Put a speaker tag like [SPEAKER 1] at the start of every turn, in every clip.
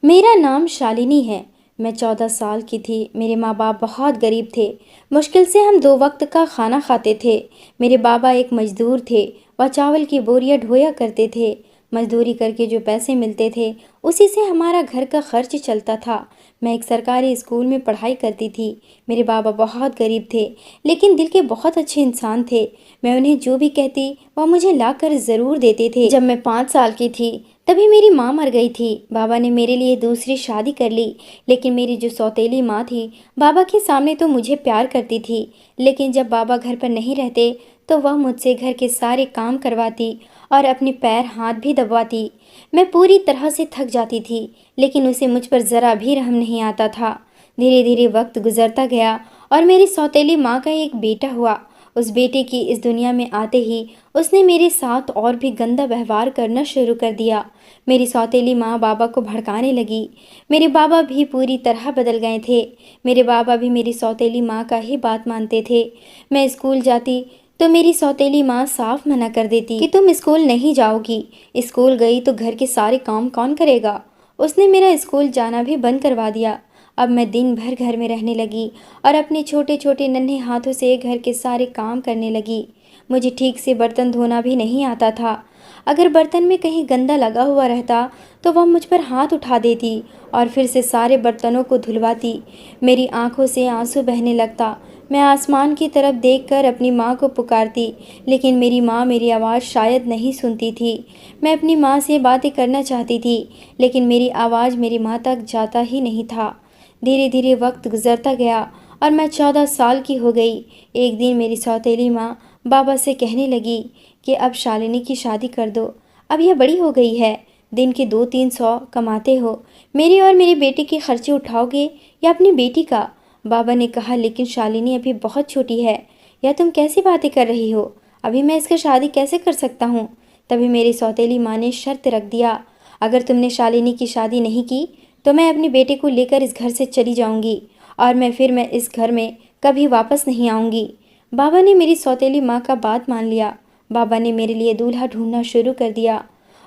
[SPEAKER 1] मेरा नाम शालिनी है। मैं 14 साल की थी। मेरे माँ बाप बहुत गरीब थे। मुश्किल से हम 2 वक्त का खाना खाते थे। मेरे बाबा एक मजदूर थे। वह चावल की बोरियां ढोया करते थे। मजदूरी करके जो पैसे मिलते थे उसी से हमारा घर का खर्च चलता था। मैं एक सरकारी स्कूल में पढ़ाई करती थी। मेरे बाबा बहुत गरीब थे लेकिन दिल के बहुत अच्छे इंसान थे। मैं उन्हें जो भी कहती वह मुझे ला कर ज़रूर देते थे। जब मैं 5 साल की थी तभी मेरी माँ मर गई थी। बाबा ने मेरे लिए दूसरी शादी कर ली। लेकिन मेरी जो सौतेली माँ थी बाबा के सामने तो मुझे प्यार करती थी, लेकिन जब बाबा घर पर नहीं रहते तो वह मुझसे घर के सारे काम करवाती और अपने पैर हाथ भी दबाती। मैं पूरी तरह से थक जाती थी लेकिन उसे मुझ पर ज़रा भी रहम नहीं आता था। धीरे धीरे वक्त गुजरता गया और मेरी सौतेली माँ का एक बेटा हुआ। उस बेटे की इस दुनिया में आते ही उसने मेरे साथ और भी गंदा व्यवहार करना शुरू कर दिया। मेरी सौतेली माँ बाबा को भड़काने लगी। मेरे बाबा भी पूरी तरह बदल गए थे। मेरे बाबा भी मेरी सौतेली माँ का ही बात मानते थे। मैं स्कूल जाती तो मेरी सौतेली माँ साफ मना कर देती कि तुम स्कूल नहीं जाओगी। स्कूल गई तो घर के सारे काम कौन करेगा। उसने मेरा स्कूल जाना भी बंद करवा दिया। अब मैं दिन भर घर में रहने लगी और अपने छोटे छोटे नन्हे हाथों से घर के सारे काम करने लगी। मुझे ठीक से बर्तन धोना भी नहीं आता था। अगर बर्तन में कहीं गंदा लगा हुआ रहता तो वह मुझ पर हाथ उठा देती और फिर से सारे बर्तनों को धुलवाती। मेरी आंखों से आंसू बहने लगता। मैं आसमान की तरफ देखकर अपनी माँ को पुकारती, लेकिन मेरी माँ मेरी आवाज़ शायद नहीं सुनती थी। मैं अपनी माँ से बातें करना चाहती थी लेकिन मेरी आवाज़ मेरी माँ तक जाता ही नहीं था। धीरे धीरे वक्त गुजरता गया और मैं 14 साल की हो गई। एक दिन मेरी सौतेली माँ बाबा से कहने लगी कि अब शालिनी की शादी कर दो। अब यह बड़ी हो गई है, दिन के 200-300 कमाते हो। मेरे और मेरे बेटे के खर्चे उठाओगे या अपनी बेटी का। बाबा ने कहा लेकिन शालिनी अभी बहुत छोटी है। यह तुम कैसी बातें कर रही हो, अभी मैं इसका शादी कैसे कर सकता हूँ। तभी मेरी सौतेली माँ ने शर्त रख दिया, अगर तुमने शालिनी की शादी नहीं की तो मैं अपने बेटे को लेकर इस घर से चली जाऊंगी और मैं इस घर में कभी वापस नहीं आऊंगी। बाबा ने मेरी सौतेली माँ का बात मान लिया। बाबा ने मेरे लिए दूल्हा ढूंढना शुरू कर दिया।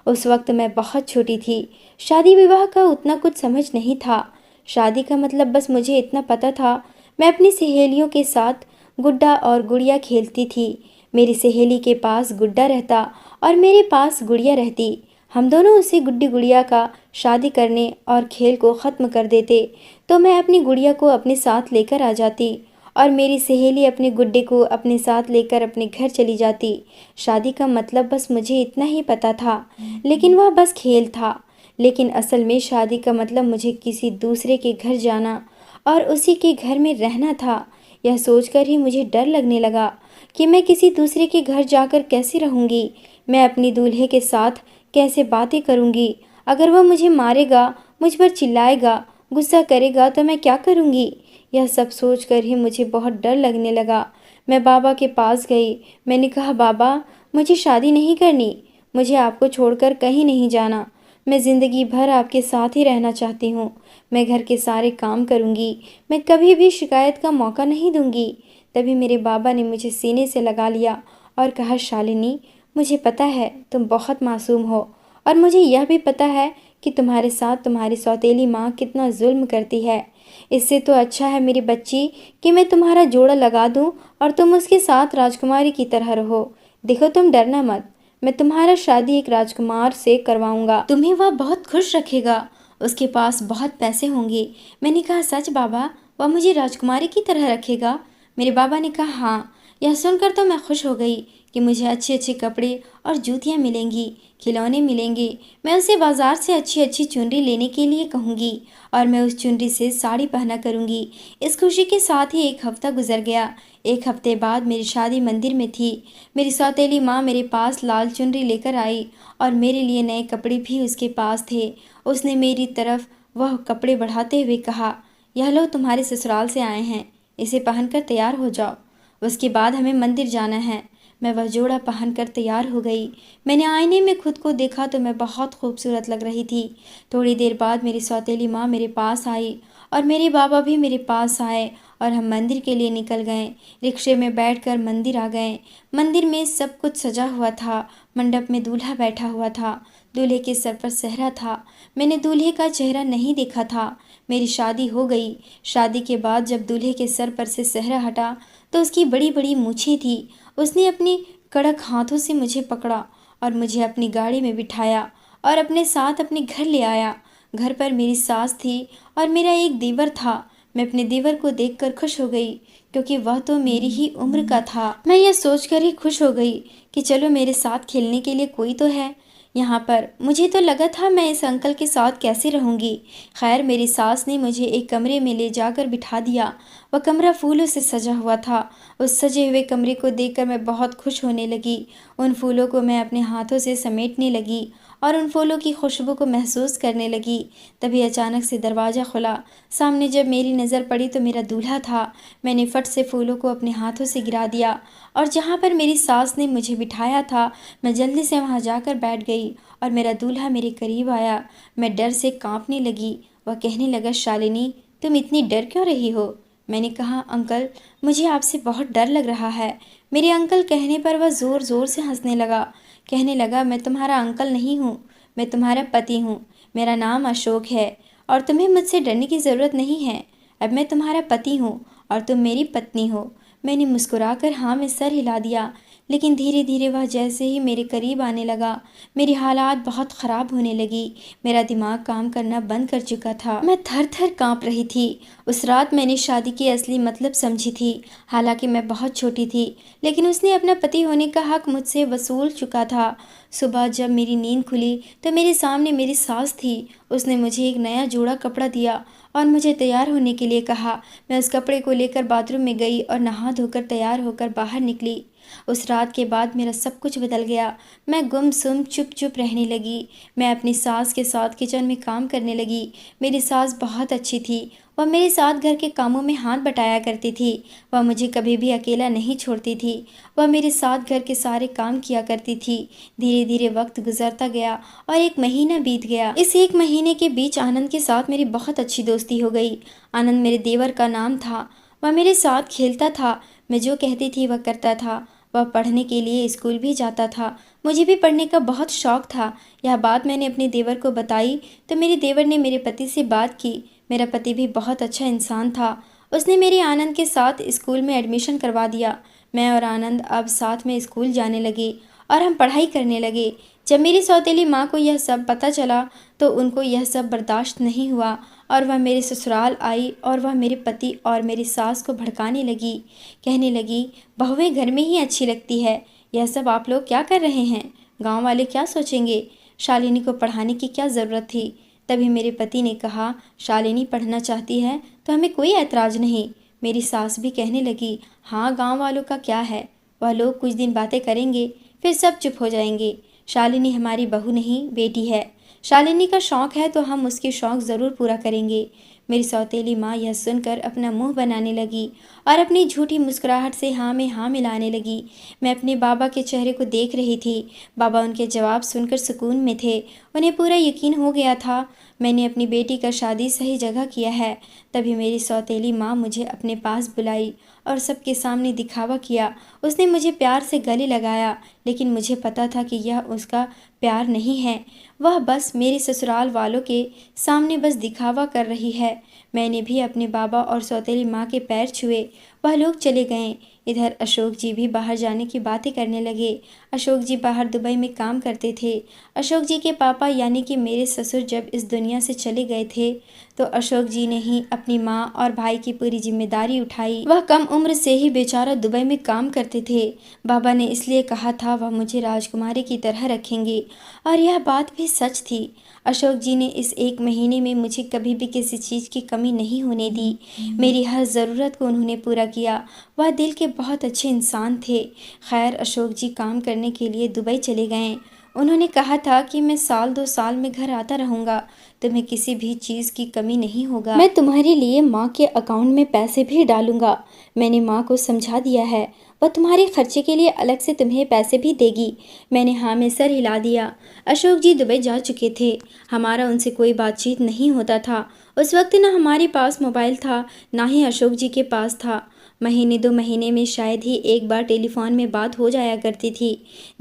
[SPEAKER 1] उस वक्त मैं बहुत छोटी थी। शादी विवाह का उतना कुछ समझ नहीं था। शादी का मतलब बस मुझे इतना पता था, मैं अपनी सहेलियों के साथ गुड्डा और गुड़िया खेलती थी। मेरी सहेली के पास गुड्डा रहता और मेरे पास गुड़िया रहती। हम दोनों उसी गुड्डी गुड़िया का शादी करने और खेल को ख़त्म कर देते तो मैं अपनी गुड़िया को अपने साथ लेकर आ जाती और मेरी सहेली अपने गुड्डे को अपने साथ लेकर अपने घर चली जाती। शादी का मतलब बस मुझे इतना ही पता था, लेकिन वह बस खेल था। लेकिन असल में शादी का मतलब मुझे किसी दूसरे के घर जाना और उसी के घर में रहना था। यह सोचकर ही मुझे डर लगने लगा कि मैं किसी दूसरे के घर जाकर कैसे रहूँगी। मैं अपनी दूल्हे के साथ कैसे बातें करूँगी। अगर वह मुझे मारेगा, मुझ पर चिल्लाएगा, गुस्सा करेगा तो मैं क्या करूँगी। यह सब सोचकर ही मुझे बहुत डर लगने लगा। मैं बाबा के पास गई। मैंने कहा, बाबा मुझे शादी नहीं करनी, मुझे आपको छोड़कर कहीं नहीं जाना। मैं ज़िंदगी भर आपके साथ ही रहना चाहती हूँ। मैं घर के सारे काम करूँगी, मैं कभी भी शिकायत का मौका नहीं दूँगी। तभी मेरे बाबा ने मुझे सीने से लगा लिया और कहा, शालिनी मुझे पता है तुम बहुत मासूम हो और मुझे यह भी पता है कि तुम्हारे साथ तुम्हारी सौतेली माँ कितना जुल्म करती है। इससे तो अच्छा है मेरी बच्ची कि मैं तुम्हारा जोड़ा लगा दूं और तुम उसके साथ राजकुमारी की तरह रहो। देखो तुम डरना मत, मैं तुम्हारा शादी एक राजकुमार से करवाऊंगा, तुम्हें वह बहुत खुश रखेगा, उसके पास बहुत पैसे होंगे। मैंने कहा, सच बाबा, वह मुझे राजकुमारी की तरह रखेगा। मेरे बाबा ने कहा, हाँ। यह सुनकर तो मैं खुश हो गई कि मुझे अच्छे अच्छे कपड़े और जूतियाँ मिलेंगी, खिलौने मिलेंगे। मैं उसे बाजार से अच्छी अच्छी चुनरी लेने के लिए कहूँगी और मैं उस चुनरी से साड़ी पहना करूँगी। इस खुशी के साथ ही एक हफ्ता गुजर गया। एक हफ्ते बाद मेरी शादी मंदिर में थी। मेरी सौतेली माँ मेरे पास लाल चुनरी लेकर आई और मेरे लिए नए कपड़े भी उसके पास थे। उसने मेरी तरफ वह कपड़े बढ़ाते हुए कहा, यह लो तुम्हारे ससुराल से आए हैं, इसे पहनकर तैयार हो जाओ, उसके बाद हमें मंदिर जाना है। मैं वह जोड़ा पहनकर तैयार हो गई। मैंने आईने में खुद को देखा तो मैं बहुत खूबसूरत लग रही थी। थोड़ी देर बाद मेरी सौतेली माँ मेरे पास आई और मेरे बाबा भी मेरे पास आए और हम मंदिर के लिए निकल गए। रिक्शे में बैठकर मंदिर आ गए। मंदिर में सब कुछ सजा हुआ था। मंडप में दूल्हा बैठा हुआ था। दूल्हे के सर पर सेहरा था। मैंने दूल्हे का चेहरा नहीं देखा था। मेरी शादी हो गई। शादी के बाद जब दूल्हे के सर पर से सेहरा हटा तो उसकी बड़ी बड़ी मूछें थी। उसने अपने कड़क हाथों से मुझे पकड़ा और मुझे अपनी गाड़ी में बिठाया और अपने साथ अपने घर ले आया। घर पर मेरी सास थी और मेरा एक देवर था। मैं अपने देवर को देखकर खुश हो गई क्योंकि वह तो मेरी ही उम्र का था। मैं यह सोचकर ही खुश हो गई कि चलो मेरे साथ खेलने के लिए कोई तो है यहाँ पर। मुझे तो लगा था मैं इस अंकल के साथ कैसे रहूँगी। खैर मेरी सास ने मुझे एक कमरे में ले जाकर बिठा दिया। वह कमरा फूलों से सजा हुआ था। उस सजे हुए कमरे को देखकर मैं बहुत खुश होने लगी। उन फूलों को मैं अपने हाथों से समेटने लगी और उन फूलों की खुशबू को महसूस करने लगी। तभी अचानक से दरवाज़ा खुला। सामने जब मेरी नज़र पड़ी तो मेरा दूल्हा था। मैंने फट से फूलों को अपने हाथों से गिरा दिया और जहाँ पर मेरी सास ने मुझे बिठाया था मैं जल्दी से वहाँ जाकर बैठ गई और मेरा दूल्हा मेरे करीब आया। मैं डर से काँपने लगी। वह कहने लगा, शालिनी तुम इतनी डर क्यों रही हो? मैंने कहा, अंकल मुझे आपसे बहुत डर लग रहा है। मेरे अंकल कहने पर वह ज़ोर ज़ोर से हंसने लगा। कहने लगा, मैं तुम्हारा अंकल नहीं हूँ, मैं तुम्हारा पति हूँ। मेरा नाम अशोक है और तुम्हें मुझसे डरने की ज़रूरत नहीं है। अब मैं तुम्हारा पति हूँ और तुम मेरी पत्नी हो। मैंने मुस्कुराकर हाँ में सर हिला दिया। लेकिन धीरे धीरे वह जैसे ही मेरे करीब आने लगा मेरी हालात बहुत ख़राब होने लगी। मेरा दिमाग काम करना बंद कर चुका था। मैं थर थर काँप रही थी। उस रात मैंने शादी की असली मतलब समझी थी। हालांकि मैं बहुत छोटी थी लेकिन उसने अपना पति होने का हक मुझसे वसूल चुका था। सुबह जब मेरी नींद खुली तो मेरे सामने मेरी सास थी। उसने मुझे एक नया जोड़ा कपड़ा दिया और मुझे तैयार होने के लिए कहा। मैं उस कपड़े को लेकर बाथरूम में गई और नहा धोकर तैयार होकर बाहर निकली। उस रात के बाद मेरा सब कुछ बदल गया। मैं गुमसुम चुप चुप रहने लगी। मैं अपनी सास के साथ किचन में काम करने लगी। मेरी सास बहुत अच्छी थी। वह मेरे साथ घर के कामों में हाथ बटाया करती थी। वह मुझे कभी भी अकेला नहीं छोड़ती थी। वह मेरे साथ घर के सारे काम किया करती थी। धीरे धीरे वक्त गुजरता गया और एक महीना बीत गया। इस एक महीने के बीच आनंद के साथ मेरी बहुत अच्छी दोस्ती हो गई। आनंद मेरे देवर का नाम था। वह मेरे साथ खेलता था। मैं जो कहती थी वह करता था। वह पढ़ने के लिए स्कूल भी जाता था। मुझे भी पढ़ने का बहुत शौक था। यह बात मैंने अपने देवर को बताई तो मेरे देवर ने मेरे पति से बात की। मेरा पति भी बहुत अच्छा इंसान था। उसने मेरे आनंद के साथ स्कूल में एडमिशन करवा दिया। मैं और आनंद अब साथ में स्कूल जाने लगे और हम पढ़ाई करने लगे। जब मेरी सौतेली माँ को यह सब पता चला तो उनको यह सब बर्दाश्त नहीं हुआ और वह मेरे ससुराल आई और वह मेरे पति और मेरी सास को भड़काने लगी। कहने लगी, बहुएं घर में ही अच्छी लगती है। यह सब आप लोग क्या कर रहे हैं? गांव वाले क्या सोचेंगे? शालिनी को पढ़ाने की क्या ज़रूरत थी? तभी मेरे पति ने कहा, शालिनी पढ़ना चाहती है तो हमें कोई ऐतराज़ नहीं। मेरी सास भी कहने लगी, हाँ गांव वालों का क्या है, वह लोग कुछ दिन बातें करेंगे फिर सब चुप हो जाएंगे। शालिनी हमारी बहू नहीं बेटी है। शालिनी का शौक़ है तो हम उसके शौक़ ज़रूर पूरा करेंगे। मेरी सौतेली माँ यह सुनकर अपना मुंह बनाने लगी और अपनी झूठी मुस्कुराहट से हाँ में हाँ मिलाने लगी। मैं अपने बाबा के चेहरे को देख रही थी। बाबा उनके जवाब सुनकर सुकून में थे। उन्हें पूरा यकीन हो गया था मैंने अपनी बेटी का शादी सही जगह किया है। तभी मेरी सौतेली माँ मुझे अपने पास बुलाई और सबके सामने दिखावा किया। उसने मुझे प्यार से गले लगाया लेकिन मुझे पता था कि यह उसका प्यार नहीं है। वह बस मेरे ससुराल वालों के सामने बस दिखावा कर रही है। मैंने भी अपने बाबा और सौतेली माँ के पैर छुए। वह लोग चले गए। इधर अशोक जी भी बाहर जाने की बातें करने लगे। अशोक जी बाहर दुबई में काम करते थे। अशोक जी के पापा यानी कि मेरे ससुर जब इस दुनिया से चले गए थे तो अशोक जी ने ही अपनी माँ और भाई की पूरी जिम्मेदारी उठाई। वह कम उम्र से ही बेचारा दुबई में काम करते थे। बाबा ने इसलिए कहा था वह मुझे राजकुमारी की तरह रखेंगे और यह बात भी सच थी। अशोक जी ने इस एक महीने में मुझे कभी भी किसी चीज़ की कमी नहीं होने दी। मेरी हर ज़रूरत को उन्होंने पूरा किया। वह दिल के बहुत अच्छे इंसान थे। खैर अशोक जी काम करने के लिए दुबई चले गए। उन्होंने कहा था कि मैं साल 2 साल में घर आता रहूँगा, तुम्हें किसी भी चीज़ की कमी नहीं होगा। मैं तुम्हारे लिए माँ के अकाउंट में पैसे भी डालूँगा। मैंने माँ को समझा दिया है, वह तुम्हारे खर्चे के लिए अलग से तुम्हें पैसे भी देगी। मैंने हाँ में सर हिला दिया। अशोक जी दुबई जा चुके थे। हमारा उनसे कोई बातचीत नहीं होता था। उस वक्त ना हमारे पास मोबाइल था, ना ही अशोक जी के पास था। महीने 2 महीने में शायद ही एक बार टेलीफोन में बात हो जाया करती थी।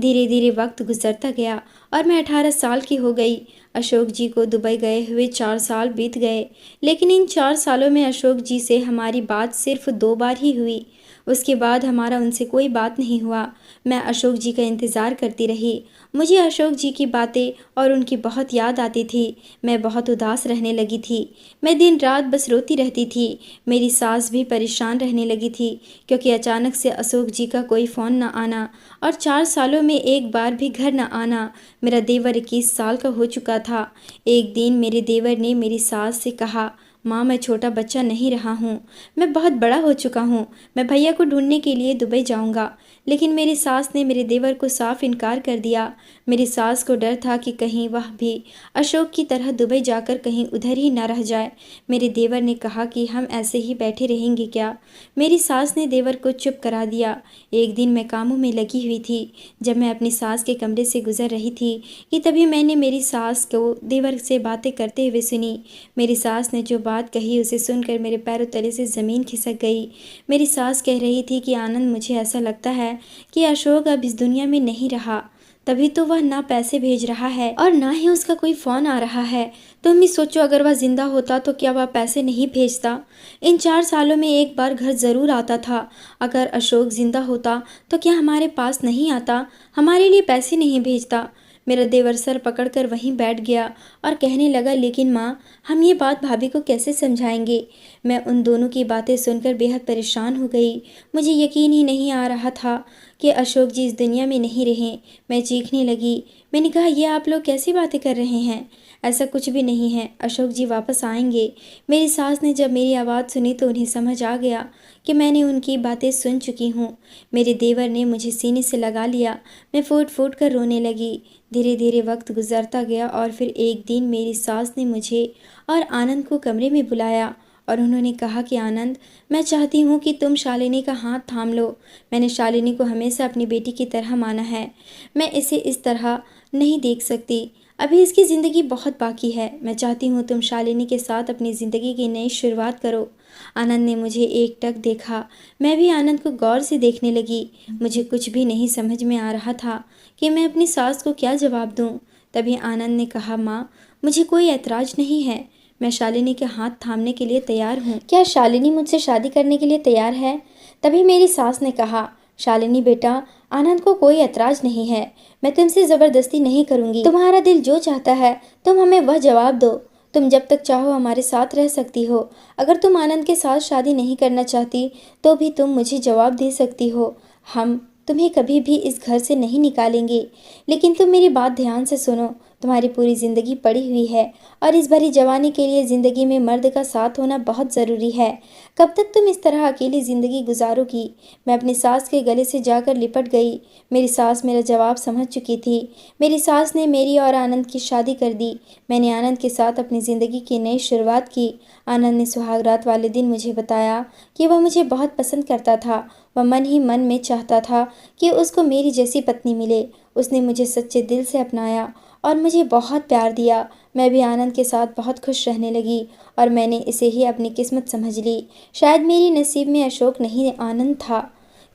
[SPEAKER 1] धीरे धीरे वक्त गुजरता गया और मैं 18 साल की हो गई। अशोक जी को दुबई गए हुए 4 साल बीत गए, लेकिन इन 4 सालों में अशोक जी से हमारी बात सिर्फ 2 बार ही हुई। उसके बाद हमारा उनसे कोई बात नहीं हुआ। मैं अशोक जी का इंतज़ार करती रही। मुझे अशोक जी की बातें और उनकी बहुत याद आती थी। मैं बहुत उदास रहने लगी थी। मैं दिन रात बस रोती रहती थी। मेरी सास भी परेशान रहने लगी थी, क्योंकि अचानक से अशोक जी का कोई फ़ोन न आना और 4 सालों में एक बार भी घर न आना। मेरा देवर 21 साल का हो चुका था। एक दिन मेरे देवर ने मेरी सास से कहा, माँ मैं छोटा बच्चा नहीं रहा हूँ, मैं बहुत बड़ा हो चुका हूँ, मैं भैया को ढूंढने के लिए दुबई जाऊँगा। लेकिन मेरी सास ने मेरे देवर को साफ इनकार कर दिया। मेरी सास को डर था कि कहीं वह भी अशोक की तरह दुबई जाकर कहीं उधर ही न रह जाए। मेरे देवर ने कहा कि हम ऐसे ही बैठे रहेंगे क्या। मेरी सास ने देवर को चुप करा दिया। एक दिन मैं कामों में लगी हुई थी। जब मैं अपनी सास के कमरे से गुजर रही थी कि तभी मैंने मेरी सास को देवर से बातें करते हुए सुनी। मेरी सास ने जो बात कही उसे सुनकर मेरे पैरों तले से ज़मीन खिसक गई। मेरी सास कह रही थी कि आनंद मुझे ऐसा लगता है कि अशोक अब इस दुनिया में नहीं रहा। तभी तो वह ना पैसे भेज रहा है और ना ही उसका कोई फ़ोन आ रहा है। तुम ही सोचो, अगर वह जिंदा होता तो क्या वह पैसे नहीं भेजता। इन 4 सालों में एक बार घर ज़रूर आता था। अगर अशोक जिंदा होता तो क्या हमारे पास नहीं आता, हमारे लिए पैसे नहीं भेजता। मेरा देवर सर पकड़कर वहीं बैठ गया और कहने लगा, लेकिन माँ हम ये बात भाभी को कैसे समझाएंगे। मैं उन दोनों की बातें सुनकर बेहद परेशान हो गई। मुझे यकीन ही नहीं आ रहा था कि अशोक जी इस दुनिया में नहीं रहे। मैं चीखने लगी। मैंने कहा, ये आप लोग कैसी बातें कर रहे हैं, ऐसा कुछ भी नहीं है, अशोक जी वापस आएंगे। मेरी सास ने जब मेरी आवाज़ सुनी तो उन्हें समझ आ गया कि मैंने उनकी बातें सुन चुकी हूँ। मेरे देवर ने मुझे सीने से लगा लिया। मैं फूट फूट कर रोने लगी। धीरे धीरे वक्त गुजरता गया और फिर एक दिन मेरी सास ने मुझे और आनंद को कमरे में बुलाया और उन्होंने कहा कि आनंद, मैं चाहती हूँ कि तुम शालिनी का हाथ थाम लो। मैंने शालिनी को हमेशा अपनी बेटी की तरह माना है। मैं इसे इस तरह नहीं देख सकती। अभी इसकी ज़िंदगी बहुत बाकी है। मैं चाहती हूँ तुम शालिनी के साथ अपनी ज़िंदगी की नई शुरुआत करो। आनंद ने मुझे एकटक देखा। मैं भी आनंद को गौर से देखने लगी। मुझे कुछ भी नहीं समझ में आ रहा था कि मैं अपनी सास को क्या जवाब दूँ। तभी आनंद ने कहा, माँ मुझे कोई ऐतराज़ नहीं है, मैं शालिनी के हाथ थामने के लिए तैयार हूँ। क्या शालिनी मुझसे शादी करने के लिए तैयार है? तभी मेरी सास ने कहा, शालिनी बेटा, आनंद को कोई ऐतराज़ नहीं है। मैं तुमसे ज़बरदस्ती नहीं करूँगी। तुम्हारा दिल जो चाहता है तुम हमें वह जवाब दो। तुम जब तक चाहो हमारे साथ रह सकती हो। अगर तुम आनंद के साथ शादी नहीं करना चाहती तो भी तुम मुझे जवाब दे सकती हो। हम तुम्हें कभी भी इस घर से नहीं निकालेंगे। लेकिन तुम मेरी बात ध्यान से सुनो। तुम्हारी पूरी ज़िंदगी पड़ी हुई है और इस भरी जवानी के लिए ज़िंदगी में मर्द का साथ होना बहुत ज़रूरी है। कब तक तुम इस तरह अकेली ज़िंदगी गुजारोगी? मैं अपनी सास के गले से जाकर लिपट गई। मेरी सास मेरा जवाब समझ चुकी थी। मेरी सास ने मेरी और आनंद की शादी कर दी। मैंने आनंद के साथ अपनी ज़िंदगी की नई शुरुआत की। आनंद ने सुहागरात वाले दिन मुझे बताया कि वह मुझे बहुत पसंद करता था। वह मन ही मन में चाहता था कि उसको मेरी जैसी पत्नी मिले। उसने मुझे सच्चे दिल से अपनाया और मुझे बहुत प्यार दिया। मैं भी आनंद के साथ बहुत खुश रहने लगी और मैंने इसे ही अपनी किस्मत समझ ली। शायद मेरी नसीब में अशोक नहीं, आनंद था।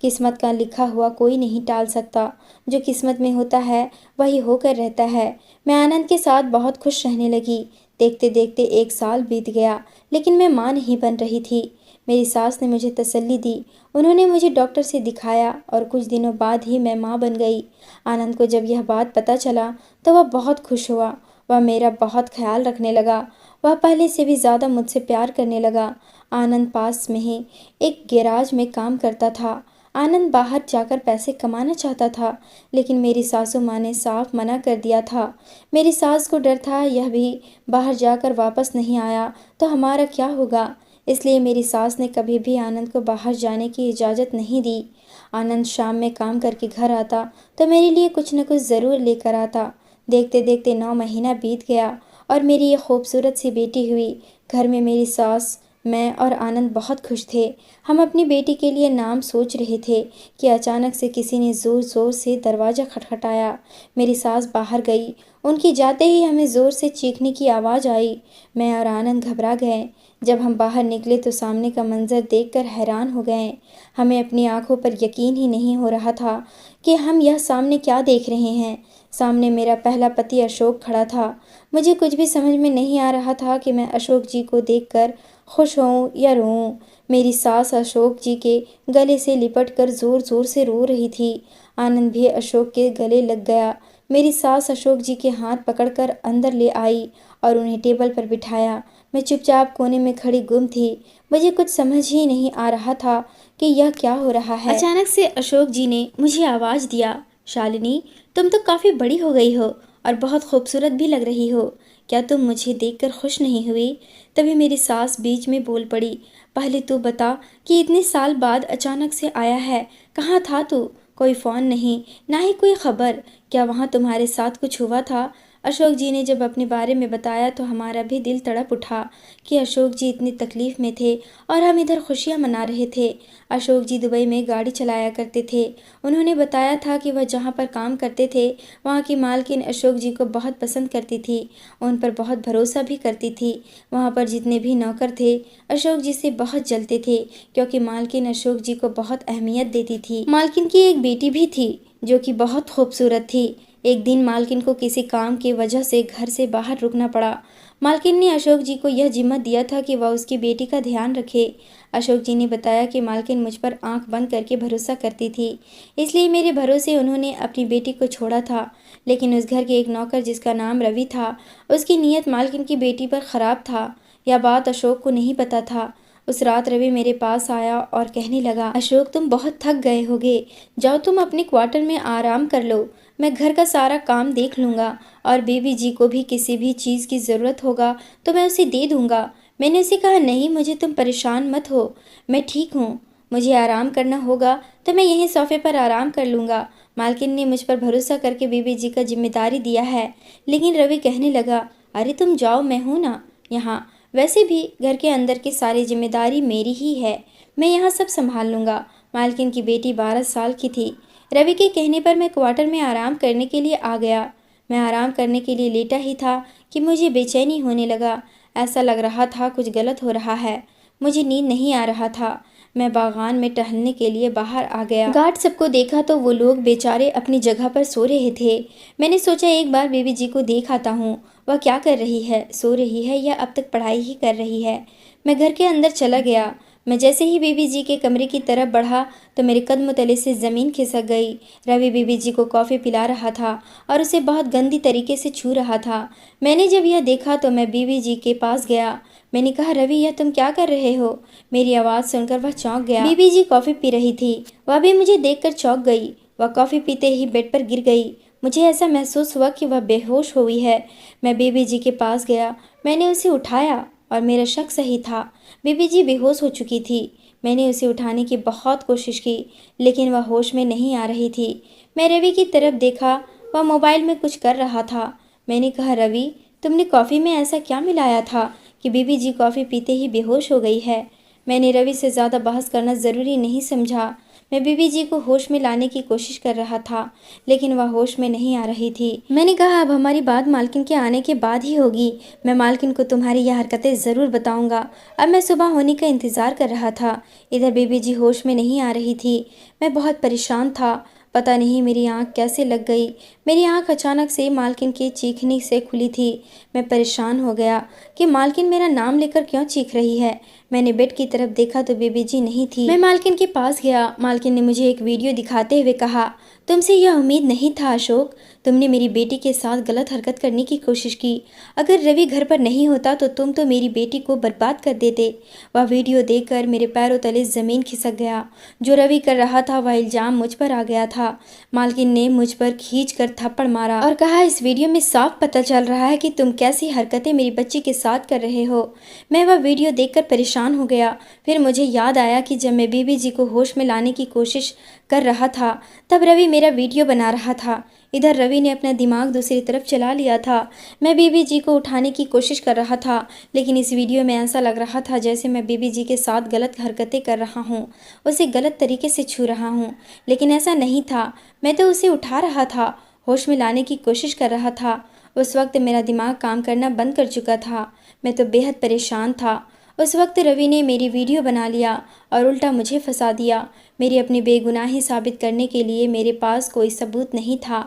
[SPEAKER 1] किस्मत का लिखा हुआ कोई नहीं टाल सकता। जो किस्मत में होता है वही होकर रहता है। मैं आनंद के साथ बहुत खुश रहने लगी। देखते देखते 1 साल बीत गया, लेकिन मैं माँ नहीं बन रही थी। मेरी सास ने मुझे तसल्ली दी। उन्होंने मुझे डॉक्टर से दिखाया और कुछ दिनों बाद ही मैं माँ बन गई। आनंद को जब यह बात पता चला तो वह बहुत खुश हुआ। वह मेरा बहुत ख्याल रखने लगा। वह पहले से भी ज़्यादा मुझसे प्यार करने लगा। आनंद पास में ही एक गैराज में काम करता था। आनंद बाहर जाकर पैसे कमाना चाहता था, लेकिन मेरी सासू माँ ने साफ मना कर दिया था। मेरी सास को डर था यह भी बाहर जाकर वापस नहीं आया तो हमारा क्या होगा। इसलिए मेरी सास ने कभी भी आनंद को बाहर जाने की इजाज़त नहीं दी। आनंद शाम में काम करके घर आता तो मेरे लिए कुछ न कुछ ज़रूर लेकर आता। देखते देखते 9 महीना बीत गया और मेरी ये खूबसूरत सी बेटी हुई। घर में मेरी सास, मैं और आनंद बहुत खुश थे। हम अपनी बेटी के लिए नाम सोच रहे थे कि अचानक से किसी ने ज़ोर ज़ोर से दरवाज़ा खटखटाया। मेरी सास बाहर गई। उनकी जाते ही हमें ज़ोर से चीखने की आवाज़ आई। मैं और आनंद घबरा गए। जब हम बाहर निकले तो सामने का मंजर देखकर हैरान हो गए। हमें अपनी आंखों पर यकीन ही नहीं हो रहा था कि हम यह सामने क्या देख रहे हैं। सामने मेरा पहला पति अशोक खड़ा था। मुझे कुछ भी समझ में नहीं आ रहा था कि मैं अशोक जी को देखकर खुश होऊं या रोऊं। मेरी सास अशोक जी के गले से लिपटकर ज़ोर ज़ोर से रो रही थी। आनंद भी अशोक के गले लग गया। मेरी सास अशोक जी के हाथ पकड़कर अंदर ले आई और उन्हें टेबल पर बिठाया। मैं चुपचाप कोने में खड़ी गुम थी। मुझे कुछ समझ ही नहीं आ रहा था कि यह क्या हो रहा है। अचानक से अशोक जी ने मुझे आवाज़ दिया, शालिनी, तुम तो काफ़ी बड़ी हो गई हो और बहुत खूबसूरत भी लग रही हो। क्या तुम मुझे देखकर खुश नहीं हुई? तभी मेरी सास बीच में बोल पड़ी, पहले तू बता कि इतने साल बाद अचानक से आया है, कहाँ था तू? कोई फ़ोन नहीं, ना ही कोई खबर। क्या वहाँ तुम्हारे साथ कुछ हुआ था? अशोक जी ने जब अपने बारे में बताया तो हमारा भी दिल तड़प उठा कि अशोक जी इतनी तकलीफ़ में थे और हम इधर खुशियाँ मना रहे थे। अशोक जी दुबई में गाड़ी चलाया करते थे। उन्होंने बताया था कि वह जहाँ पर काम करते थे वहाँ की मालकिन अशोक जी को बहुत पसंद करती थी, उन पर बहुत भरोसा भी करती थी। वहाँ पर जितने भी नौकर थे अशोक जी से बहुत जलते थे क्योंकि मालकिन अशोक जी को बहुत अहमियत देती थी। मालकिन की एक बेटी भी थी जो कि बहुत खूबसूरत थी। एक दिन मालकिन को किसी काम की वजह से घर से बाहर रुकना पड़ा। मालकिन ने अशोक जी को यह जिम्मा दिया था कि वह उसकी बेटी का ध्यान रखे। अशोक जी ने बताया कि मालकिन मुझ पर आंख बंद करके भरोसा करती थी, इसलिए मेरे भरोसे उन्होंने अपनी बेटी को छोड़ा था। लेकिन उस घर के एक नौकर जिसका नाम रवि था, उसकी नीयत मालकिन की बेटी पर ख़राब था। यह बात अशोक को नहीं पता था। उस रात रवि मेरे पास आया और कहने लगा, अशोक, तुम बहुत थक गए होगे, जाओ तुम अपने क्वार्टर में आराम कर लो, मैं घर का सारा काम देख लूँगा और बेबी जी को भी किसी भी चीज़ की ज़रूरत होगा तो मैं उसे दे दूँगा। मैंने उसे कहा, नहीं, मुझे तुम परेशान मत हो, मैं ठीक हूँ। मुझे आराम करना होगा तो मैं यहीं सोफे पर आराम कर लूँगा। मालकिन ने मुझ पर भरोसा करके बेबी जी का जिम्मेदारी दिया है। लेकिन रवि कहने लगा, अरे तुम जाओ, मैं हूँ ना यहाँ। वैसे भी घर के अंदर की सारी जिम्मेदारी मेरी ही है, मैं यहाँ सब संभाल लूँगा। मालकिन की बेटी 12 साल की थी। रवि के कहने पर मैं क्वार्टर में आराम करने के लिए आ गया। मैं आराम करने के लिए लेटा ही था कि मुझे बेचैनी होने लगा। ऐसा लग रहा था कुछ गलत हो रहा है। मुझे नींद नहीं आ रहा था। मैं बागान में टहलने के लिए बाहर आ गया। गार्ड सबको देखा तो वो लोग बेचारे अपनी जगह पर सो रहे थे। मैंने सोचा एक बार बेबी जी को देख आता हूँ, वह क्या कर रही है, सो रही है या अब तक पढ़ाई ही कर रही है। मैं घर के अंदर चला गया। मैं जैसे ही बेबी जी के कमरे की तरफ बढ़ा तो मेरे कदम तले से ज़मीन खिसक गई। रवि बेबी जी को कॉफ़ी पिला रहा था और उसे बहुत गंदी तरीके से छू रहा था। मैंने जब यह देखा तो मैं बेबी जी के पास गया। मैंने कहा, रवि, यह तुम क्या कर रहे हो? मेरी आवाज़ सुनकर वह चौंक गया। बेबी जी कॉफ़ी पी रही थी। वह भी मुझे देखकर चौंक गई। वह कॉफ़ी पीते ही बेड पर गिर गई। मुझे ऐसा महसूस हुआ कि वह बेहोश हुई है। मैं बेबी जी के पास गया। मैंने उसे उठाया और मेरा शक सही था। बेबी जी बेहोश हो चुकी थी। मैंने उसे उठाने की बहुत कोशिश की लेकिन वह होश में नहीं आ रही थी। मैं रवि की तरफ देखा, वह मोबाइल में कुछ कर रहा था। मैंने कहा, रवि, तुमने कॉफ़ी में ऐसा क्या मिलाया था कि बेबी जी कॉफ़ी पीते ही बेहोश हो गई है? मैंने रवि से ज़्यादा बहस करना ज़रूरी नहीं समझा। मैं बेबी जी को होश में लाने की कोशिश कर रहा था लेकिन वह होश में नहीं आ रही थी। मैंने कहा, अब हमारी बात मालकिन के आने के बाद ही होगी। मैं मालकिन को तुम्हारी यह हरकतें ज़रूर बताऊंगा। अब मैं सुबह होने का इंतज़ार कर रहा था। इधर बेबी जी होश में नहीं आ रही थी। मैं बहुत परेशान था। पता नहीं मेरी आंख कैसे लग गई। मेरी आंख अचानक से मालकिन के चीखने से खुली थी। मैं परेशान हो गया कि मालकिन मेरा नाम लेकर क्यों चीख रही है। मैंने बेड की तरफ देखा तो बेबी जी नहीं थी। मैं मालकिन के पास गया। मालकिन ने मुझे एक वीडियो दिखाते हुए कहा, तुमसे यह उम्मीद नहीं था अशोक, तुमने मेरी बेटी के साथ गलत हरकत करने की कोशिश की। अगर रवि घर पर नहीं होता तो तुम तो मेरी बेटी को बर्बाद कर देते। वह वीडियो देखकर मेरे पैरों तले ज़मीन खिसक गया। जो रवि कर रहा था वह इल्ज़ाम मुझ पर आ गया था। मालकिन ने मुझ पर खींचकर थप्पड़ मारा और कहा, इस वीडियो में साफ पता चल रहा है कि तुम कैसी हरकतें मेरी बच्ची के साथ कर रहे हो। मैं वह वीडियो देखकर परेशान परेशान हो गया। फिर मुझे याद आया कि जब मैं बीबी जी को होश में लाने की कोशिश कर रहा था तब रवि मेरा वीडियो बना रहा था। इधर रवि ने अपना दिमाग दूसरी तरफ चला लिया था। मैं बीबी जी को उठाने की कोशिश कर रहा था, लेकिन इस वीडियो में ऐसा लग रहा था जैसे मैं बीबी जी के साथ गलत हरकतें कर रहा हूँ, उसे गलत तरीके से छू रहा हूँ। लेकिन ऐसा नहीं था, मैं तो उसे उठा रहा था, होश में लाने की कोशिश कर रहा था। उस वक्त मेरा दिमाग काम करना बंद कर चुका था। मैं तो बेहद परेशान था। उस वक्त रवि ने मेरी वीडियो बना लिया और उल्टा मुझे फंसा दिया। मेरी अपनी बेगुनाही साबित करने के लिए मेरे पास कोई सबूत नहीं था।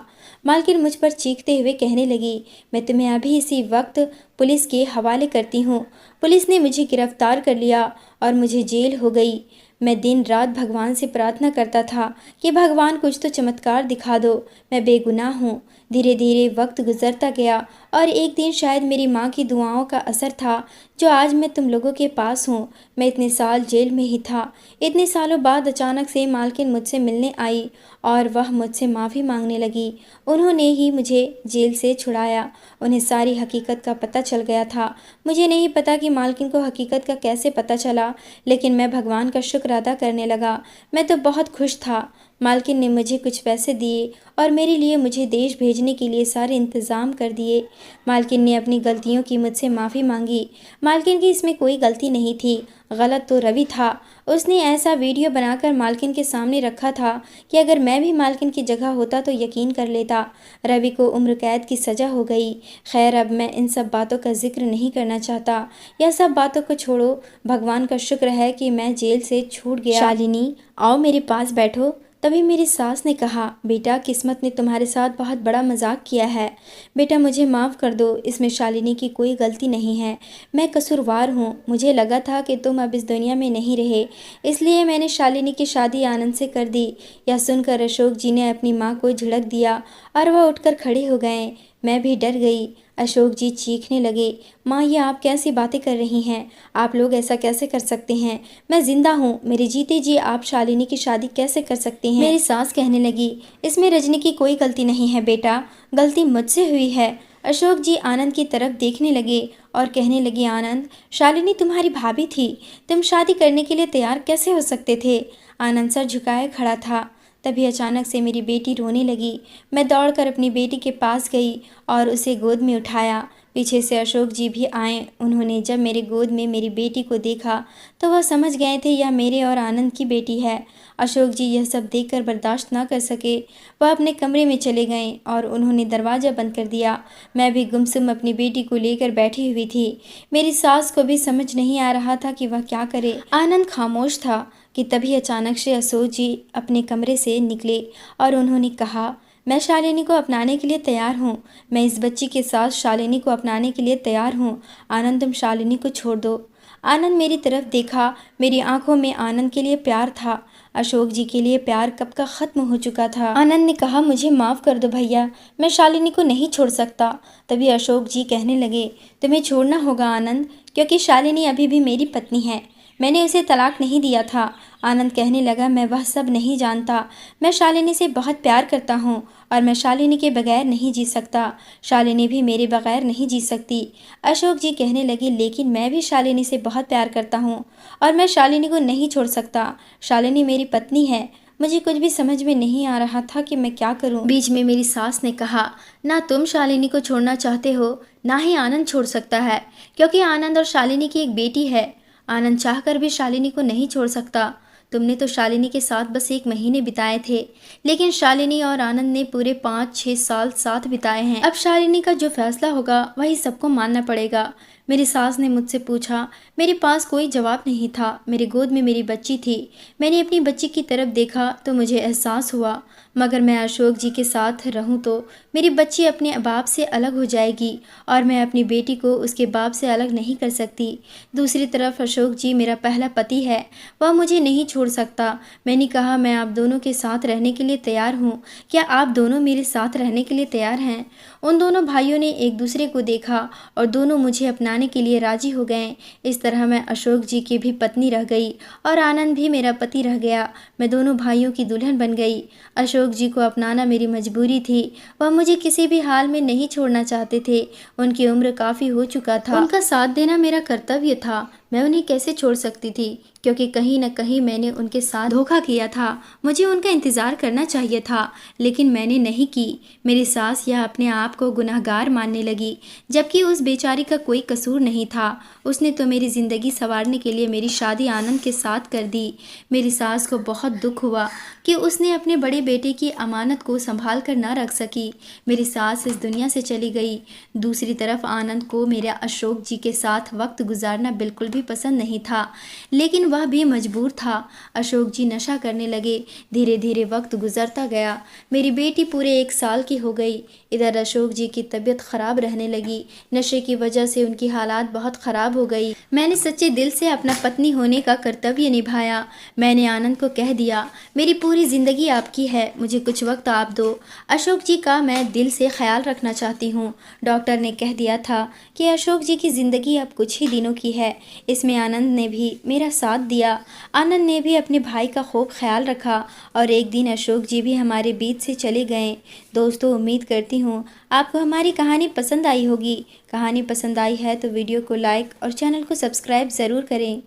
[SPEAKER 1] मालकिन मुझ पर चीखते हुए कहने लगी, मैं तुम्हें अभी इसी वक्त पुलिस के हवाले करती हूँ। पुलिस ने मुझे गिरफ्तार कर लिया और मुझे जेल हो गई। मैं दिन रात भगवान से प्रार्थना करता था कि भगवान कुछ तो चमत्कार दिखा दो, मैं बेगुनाह हूँ। धीरे धीरे वक्त गुजरता गया और एक दिन शायद मेरी माँ की दुआओं का असर था जो आज मैं तुम लोगों के पास हूँ। मैं इतने साल जेल में ही था। इतने सालों बाद अचानक से मालकिन मुझसे मिलने आई और वह मुझसे माफ़ी मांगने लगी। उन्होंने ही मुझे जेल से छुड़ाया। उन्हें सारी हकीकत का पता चल गया था। मुझे नहीं पता कि मालकिन को हकीकत का कैसे पता चला, लेकिन मैं भगवान का शुक्र अदा करने लगा। मैं तो बहुत खुश था। मालकिन ने मुझे कुछ पैसे दिए और मेरे लिए मुझे देश भेजने के लिए सारे इंतज़ाम कर दिए। मालकिन ने अपनी गलतियों की मुझसे माफ़ी मांगी। मालकिन की इसमें कोई गलती नहीं थी, गलत तो रवि था। उसने ऐसा वीडियो बनाकर मालकिन के सामने रखा था कि अगर मैं भी मालकिन की जगह होता तो यकीन कर लेता। रवि को उम्र कैद की सज़ा हो गई। खैर, अब मैं इन सब बातों का जिक्र नहीं करना चाहता। यह सब बातों को छोड़ो, भगवान का शुक्र है कि मैं जेल से छूट गया। शालिनी, आओ मेरे पास बैठो। तभी मेरी सास ने कहा, बेटा किस्मत ने तुम्हारे साथ बहुत बड़ा मजाक किया है। बेटा मुझे माफ़ कर दो, इसमें शालिनी की कोई गलती नहीं है। मैं कसूरवार हूँ। मुझे लगा था कि तुम अब इस दुनिया में नहीं रहे, इसलिए मैंने शालिनी की शादी आनंद से कर दी। यह सुनकर अशोक जी ने अपनी माँ को झिड़क दिया और वह उठकर खड़े हो गए। मैं भी डर गई। अशोक जी चीखने लगे, माँ ये आप कैसी बातें कर रही हैं? आप लोग ऐसा कैसे कर सकते हैं? मैं जिंदा हूँ, मेरे जीते जी आप शालिनी की शादी कैसे कर सकती हैं? मेरी सास कहने लगी, इसमें रजनी की कोई गलती नहीं है बेटा, गलती मुझसे हुई है। अशोक जी आनंद की तरफ देखने लगे और कहने लगे, आनंद, शालिनी तुम्हारी भाभी थी, तुम शादी करने के लिए तैयार कैसे हो सकते थे? आनंद सर झुकाए खड़ा था। तभी अचानक से मेरी बेटी रोने लगी। मैं दौड़कर अपनी बेटी के पास गई और उसे गोद में उठाया। पीछे से अशोक जी भी आए। उन्होंने जब मेरे गोद में मेरी बेटी को देखा तो वह समझ गए थे यह मेरे और आनंद की बेटी है। अशोक जी यह सब देखकर बर्दाश्त ना कर सके। वह अपने कमरे में चले गए और उन्होंने दरवाज़ा बंद कर दिया। मैं भी गुमसुम अपनी बेटी को लेकर बैठी हुई थी। मेरी सास को भी समझ नहीं आ रहा था कि वह क्या करे। आनंद खामोश था कि तभी अचानक से अशोक जी अपने कमरे से निकले और उन्होंने कहा, मैं शालिनी को अपनाने के लिए तैयार हूँ। मैं इस बच्ची के साथ शालिनी को अपनाने के लिए तैयार हूँ। आनंद, तुम शालिनी को छोड़ दो। आनंद मेरी तरफ देखा। मेरी आंखों में आनंद के लिए प्यार था। अशोक जी के लिए प्यार कब का खत्म हो चुका था। आनंद ने कहा, मुझे माफ़ कर दो भैया, मैं शालिनी को नहीं छोड़ सकता। तभी अशोक जी कहने लगे, तुम्हें छोड़ना होगा आनंद, क्योंकि शालिनी अभी भी मेरी पत्नी है। मैंने उसे तलाक नहीं दिया था। आनंद कहने लगा, मैं वह सब नहीं जानता। मैं शालिनी से बहुत प्यार करता हूँ और मैं शालिनी के बगैर नहीं जी सकता। शालिनी भी मेरे बगैर नहीं जी सकती। अशोक जी कहने लगे, लेकिन मैं भी शालिनी से बहुत प्यार करता हूँ और मैं शालिनी को नहीं छोड़ सकता। शालिनी मेरी पत्नी है। मुझे कुछ भी समझ में नहीं आ रहा था कि मैं क्या करूं। बीच में मेरी सास ने कहा, ना तुम शालिनी को छोड़ना चाहते हो, ना ही आनंद छोड़ सकता है, क्योंकि आनंद और शालिनी की एक बेटी है। आनंद चाहकर भी शालिनी को नहीं छोड़ सकता। तुमने तो शालिनी के साथ बस 1 महीने बिताए थे, लेकिन शालिनी और आनंद ने पूरे 5-6 साल साथ बिताए हैं। अब शालिनी का जो फैसला होगा वही सबको मानना पड़ेगा। मेरी सास ने मुझसे पूछा। मेरे पास कोई जवाब नहीं था। मेरे गोद में मेरी बच्ची थी। मैंने अपनी बच्ची की तरफ देखा तो मुझे एहसास हुआ, मगर मैं अशोक जी के साथ रहूं तो मेरी बच्ची अपने बाप से अलग हो जाएगी और मैं अपनी बेटी को उसके बाप से अलग नहीं कर सकती। दूसरी तरफ अशोक जी मेरा पहला पति है, वह मुझे नहीं छोड़ सकता। मैंने कहा, मैं आप दोनों के साथ रहने के लिए तैयार हूँ। क्या आप दोनों मेरे साथ रहने के लिए तैयार हैं? उन दोनों भाइयों ने एक दूसरे को देखा और दोनों मुझे अपनाने के लिए राजी हो गए। इस तरह मैं अशोक जी की भी पत्नी रह गई और आनंद भी मेरा पति रह गया। मैं दोनों भाइयों की दुल्हन बन गई। अशोक जी को अपनाना मेरी मजबूरी थी। वह मुझे किसी भी हाल में नहीं छोड़ना चाहते थे। उनकी उम्र काफ़ी हो चुका था। उनका साथ देना मेरा कर्तव्य था। मैं उन्हें कैसे छोड़ सकती थी, क्योंकि कहीं न कहीं मैंने उनके साथ धोखा किया था। मुझे उनका इंतज़ार करना चाहिए था, लेकिन मैंने नहीं की। मेरी सास यह अपने आप को गुनहगार मानने लगी, जबकि उस बेचारी का कोई कसूर नहीं था। उसने तो मेरी ज़िंदगी संवारने के लिए मेरी शादी आनंद के साथ कर दी। मेरी सास को बहुत दुख हुआ कि उसने अपने बड़े बेटे की अमानत को संभाल कर न रख सकी। मेरी सास इस दुनिया से चली गई। दूसरी तरफ आनंद को मेरे अशोक जी के साथ वक्त गुजारना बिल्कुल भी पसंद नहीं था, लेकिन वह भी मजबूर था। अशोक जी नशा करने लगे। धीरे धीरे वक्त गुजरता गया। मेरी बेटी पूरे 1 साल की हो गई। इधर अशोक जी की तबीयत खराब रहने लगी। नशे की वजह से उनकी हालात बहुत खराब हो गई। मैंने सच्चे दिल से अपना पत्नी होने का कर्तव्य निभाया। मैंने आनंद को कह दिया, मेरी पूरी जिंदगी आपकी है, मुझे कुछ वक्त आप दो। अशोक जी का मैं दिल से ख्याल रखना चाहती हूँ। डॉक्टर ने कह दिया था कि अशोक जी की ज़िंदगी अब कुछ ही दिनों की है। इसमें आनंद ने भी मेरा साथ दिया। आनंद ने भी अपने भाई का खूब ख्याल रखा और एक दिन अशोक जी भी हमारे बीच से चले गए। दोस्तों, उम्मीद करती हूँ आपको हमारी कहानी पसंद आई होगी। कहानी पसंद आई है तो वीडियो को लाइक और चैनल को सब्सक्राइब ज़रूर करें।